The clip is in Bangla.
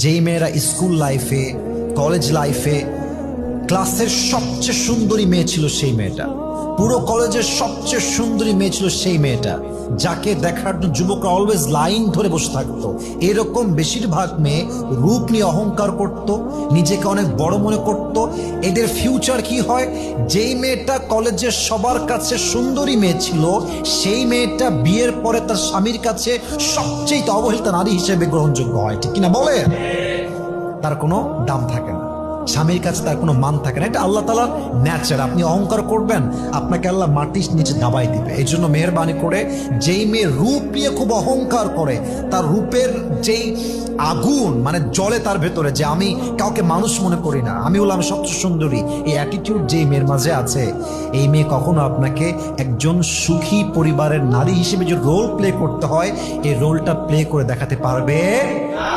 যেই মেয়েরা স্কুল লাইফে, কলেজ লাইফে ক্লাসের সবচেয়ে সুন্দরী মেয়ে ছিল সেই মেয়েটা, পুরো কলেজের সবচেয়ে সুন্দরী মেয়ে ছিল সেই মেয়েটা, যাকে দেখার জন্য যুবকরা অলওয়েজ লাইন ধরে বসে থাকতো। এরকম বেশিরভাগ মেয়ে রূপ নিয়ে অহংকার করত, নিজেকে অনেক বড় মনে করত। এদের ফিউচার কি হয়? যেই মেয়েটা কলেজের সবার কাছে সুন্দরী মেয়ে ছিল, সেই মেয়েটা বিয়ের পরে তার স্বামীর কাছে সবচেয়ে অবহেলিত নারী হিসেবে গ্রহণযোগ্য হয়। ঠিক কিনা বলে? তার কোনো দাম থাকে না, স্বামীর কাছে তার কোনো মান থাকে না। এটা আল্লাহ তাআলার ন্যাচার। আপনি অহংকার করবেন, আপনাকে আল্লাহ মাটির নিচে দাবাই দিবে। এই জন্য মেহেরবানি করে, যেই মেয়ে রূপ নিয়ে খুব অহংকার করে, তার রূপের যেই আগুন মানে জ্বলে তার ভেতরে, যে আমি কাউকে মানুষ মনে করি না, আমি হলাম সবচেয়ে সুন্দরী, এই অ্যাটিটিউড যেই মেয়ের মাঝে আছে, এই মেয়ে কখনো আপনাকে একজন সুখী পরিবারের নারী হিসেবে যে রোল প্লে করতে হয়, এই রোলটা প্লে করে দেখাতে পারবে না।